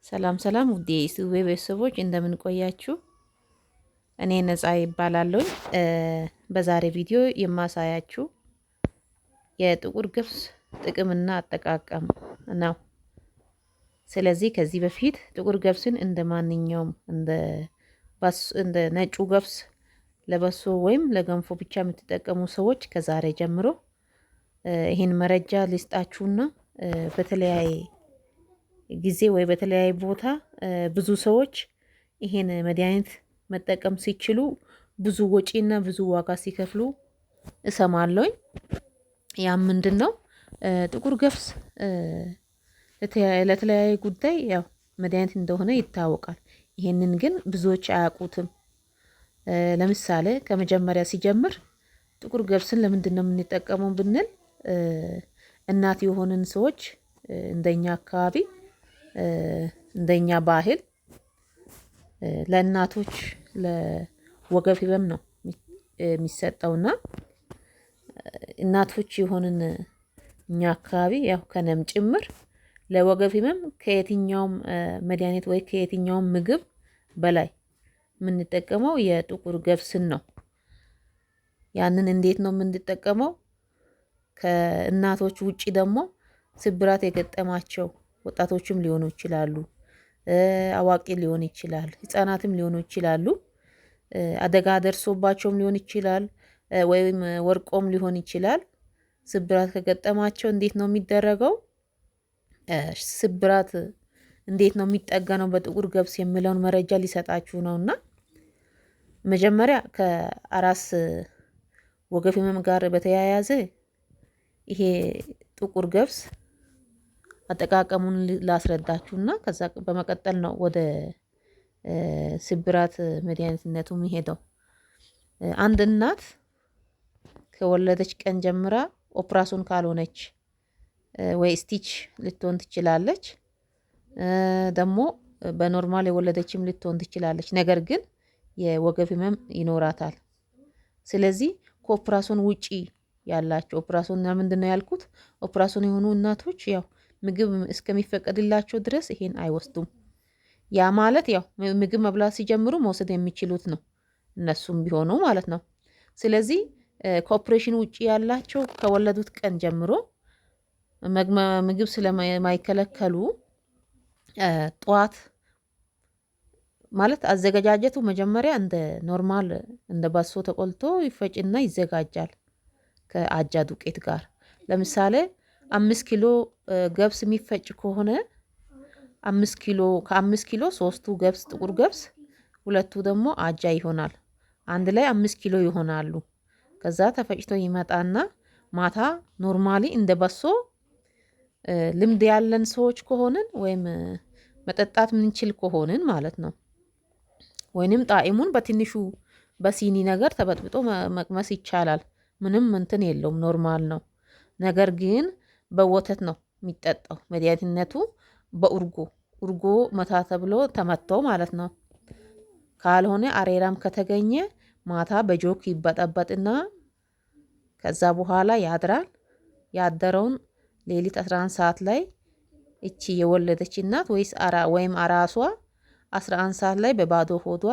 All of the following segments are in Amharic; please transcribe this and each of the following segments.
ሰላም ሰላም ውዴ የዩቲዩብ ቤተሰቦች እንደምን ቆያችሁ? እኔ ነጻ ይባላለሁ። በዛሬ ቪዲዮ የማሳያችሁ የጥቁር ገብስ ጥቅምና አጠቃቀም ነው። ስለዚህ ከዚህ በፊት ጥቁር ገብስን እንደ ማንኛውም እንደ ነጩ ገብስ ለበሶ ወይም ለገንፎ ብቻ የምትጠቀሙ ሰዎች ከዛሬ ጀምሮ ይህን መረጃ ልስጣችሁና በተለያየ ጊዜ ወይ በተለያየ ቦታ ብዙ ሰዎች ይሄን መድኃኒት መጠቀም ሲችሉ ብዙ ወጪና ብዙ ዋጋ ሲከፍሉ እሰማለሁኝ። ያም ምንድነው? ጥቁር ገብስ ለተለያየ ጉዳይ ያው መድኃኒት እንደሆነ ይታወቃል። ይሄንን ግን ብዙዎች አያውቁትም። ለምሳሌ ከመጀመሪያ ሲጀምር ጥቁር ገብስን ለምንድን ነው የምንጠቀመው ብንል እናት የሆንን ሰዎች እንደኛ አካባቢ እንደኛ ባህል ለእናቶች ለወገብ ህመም ነው የሚሰጠውና እናቶች የሆንን እኛ አካባቢ ያው ከነም ጭምር ለወገብ ህመም ከየትኛውም መድኃኒት ወይ ከየትኛውም ምግብ በላይ የምንጠቀመው የጥቁር ገብስን ነው። ያንን እንዴት ነው የምንጠቀመው? ከእናቶች ውጪ ደግሞ ስብራት የገጠማቸው ወጣቶችም ሊሆኑ ይችላሉ፣ አዋቂ ሊሆን ይችላል፣ ህፃናትም ሊሆኑ ይችላሉ። አደጋ ደርሶባቸውም ሊሆን ይችላል፣ ወይም ወርቆም ሊሆን ይችላል። ስብራት ከገጠማቸው እንዴት ነው የሚደረገው? ስብራት እንዴት ነው የሚጠገነው በጥቁር ገብስ የሚለውን መረጃ ሊሰጣችሁ ነውና መጀመሪያ ከአራስ ወገብ ህመም ጋር በተያያዘ ይሄ ጥቁር ገብስ አጠቃቀሙን ላስረዳችሁና ከዛ በመቀጠል ነው ወደ ስብራት መድኃኒትነቱ የሚሄደው። አንድ እናት ከወለደች ቀን ጀምራ ኦፕራሶን ካልሆነች ወይ ስቲች ልትሆን ትችላለች። ደግሞ በኖርማል የወለደችም ልትሆን ትችላለች። ነገር ግን የወገብ ህመም ይኖራታል። ስለዚህ ከኦፕራሶን ውጪ ያላቸው ኦፕራሶን ምንድን ነው ያልኩት? ኦፕራሶን የሆኑ እናቶች ያው ምግብ እስከሚፈቀድላቸው ድረስ ይሄን አይወስዱም። ያ ማለት ያው ምግብ መብላት ሲጀምሩ መውሰድ የሚችሉት ነው እነሱም ቢሆኑ ማለት ነው። ስለዚህ ከኦፕሬሽን ውጪ ያላቸው ከወለዱት ቀን ጀምሮ ምግብ ስለማይከለከሉ ጠዋት ማለት አዘገጃጀቱ መጀመሪያ እንደ ኖርማል እንደ ባሶ ተቆልቶ ይፈጭና ይዘጋጃል ከአጃ ዱቄት ጋር። ለምሳሌ 5 ኪሎ ገብስ የሚፈጭ ከሆነ 5 ኪሎ ከ5 ኪሎ 3ቱ ገብስ ጥቁር ገብስ 2ቱ ደግሞ አጃ ይሆናል። አንድ ላይ 5 ኪሎ ይሆናሉ። ከዛ ተፈጭቶ ይመጣና ማታ ኖርማሊ እንደ በሶ ልምድ ያለን ሰዎች ከሆንን ወይም መጠጣት ምንችል ከሆንን ማለት ነው። ወይንም ጣዕሙን በትንሹ በሲኒ ነገር ተበጥብጦ መቅመስ ይቻላል። ምንም እንትን የለውም፣ ኖርማል ነው። ነገር ግን በወተት ነው የሚጠጣው መድኃኒትነቱ በኡርጎ መታ ተብሎ ተመቶ ማለት ነው። ካልሆነ አሬራም ከተገኘ ማታ በጆክ ይበጠበጥና ከዛ በኋላ ያድራል። ያደረውን ሌሊት 11 ሰዓት ላይ እቺ የወለደች እናት ወይም አራሷ 11 ሰዓት ላይ በባዶ ሆዷ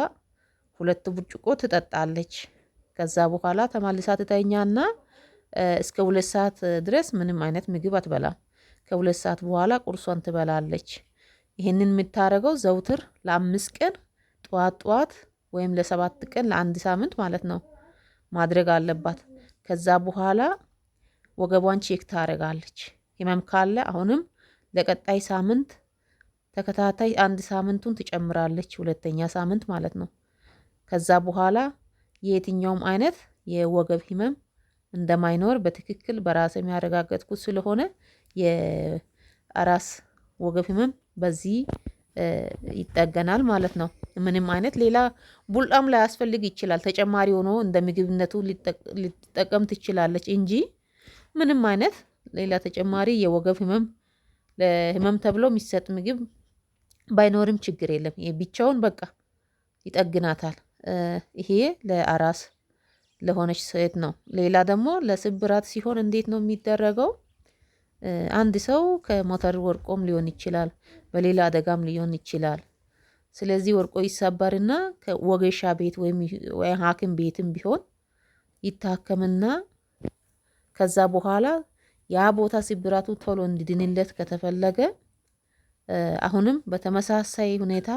2 ብርጭቆ ትጠጣለች። ከዛ በኋላ ተማልሳ ትተኛና እስከ 2 ሰዓት ድረስ ምንም አይነት ምግብ አትበላም። ከ2 ሰዓት በኋላ ቁርሷን ትበላለች። ይህንን የምታደርገው ዘውትር ለ5 ቀን ጠዋት ወይም ለ7 ቀን ለ1 ሳምንት ማለት ነው ማድረግ አለባት። ከዛ በኋላ ወገቧን ቼክ ታደርጋለች። ህመም ካለ አሁንም ለቀጣይ ሳምንት ተከታታይ 1 ሳምንቱን ትጨምራለች፣ ሁለተኛ ሳምንት ማለት ነው። ከዛ በኋላ የትኛውም አይነት የወገብ ህመም እንደማይኖር በትክክል በራሴ የሚያረጋገጥኩት ስለሆነ የአራስ ወገብ ህመም በዚህ ይጠገናል ማለት ነው። ምንም አይነት ሌላ ቡልጣም ላይ ያስፈልግ ይችላል። ተጨማሪ ሆኖ እንደ ምግብነቱ ሊጠቀም ትችላለች እንጂ ምንም አይነት ሌላ ተጨማሪ የወገብ ህመም ለህመም ተብሎ የሚሰጥ ምግብ ባይኖርም ችግር የለም። ይሄ ብቻውን በቃ ይጠግናታል። ይሄ ለአራስ ለሆነች ሴት ነው። ሌላ ደግሞ ለስብራት ሲሆን እንዴት ነው የሚደረገው? አንድ ሰው ከሞተር ወርቆም ሊሆን ይችላል። በሌላ አደጋም ሊሆን ይችላል። ስለዚህ ወርቆ ይሰበርና ከወጌሻ ቤት ወይም ሐኪም ቤትም ቢሆን ይታከምና ከዛ በኋላ ያ ቦታ ስብራቱ ቶሎ እንዲድንለት ከተፈለገ አሁንም በተመሳሳይ ሁኔታ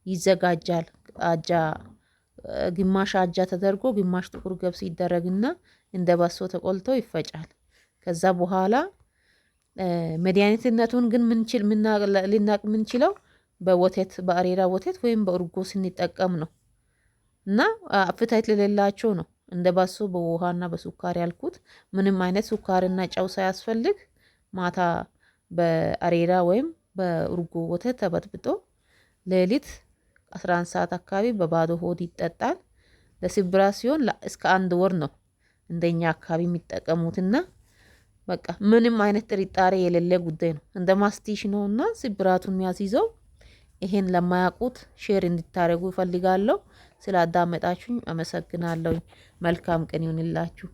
ይዘጋጃል። አጃ ግማሽ አጃ ተደርጎ ግማሽ ጥቁር ገብስ ይደረግና እንደ በሶ ተቆልቶ ይፈጫል። ከዛ በኋላ መድኃኒትነቱን ግን ልናቅ ምንችለው በወተት በአሬራ ወተት ወይም በእርጎ ስንጠቀም ነው። እና አፕታይት ለሌላቸው ነው እንደ ባሶ በውሃና በሱካር ያልኩት። ምንም አይነት ሱካርና ጨው ሳያስፈልግ ማታ በአሬራ ወይም በእርጎ ወተት ተበጥብጦ ሌሊት 11 ሰዓት አካባቢ በባዶ ሆድ ይጠጣል። ለስብራት ሲሆን እስከ 1 ወር ነው እንደኛ አካባቢ የሚጠቀሙትና በቃ ምንም አይነት ጥርጣሬ የሌለ ጉዳይ ነው። እንደ ማስቲሽ ነውና ስብራቱን የሚያስይዘው። ይሄን ለማያውቁት ሼር እንድታደርጉ እፈልጋለሁ። ስላዳመጣችሁኝ አመሰግናለሁ። መልካም ቀን ይሁንላችሁ።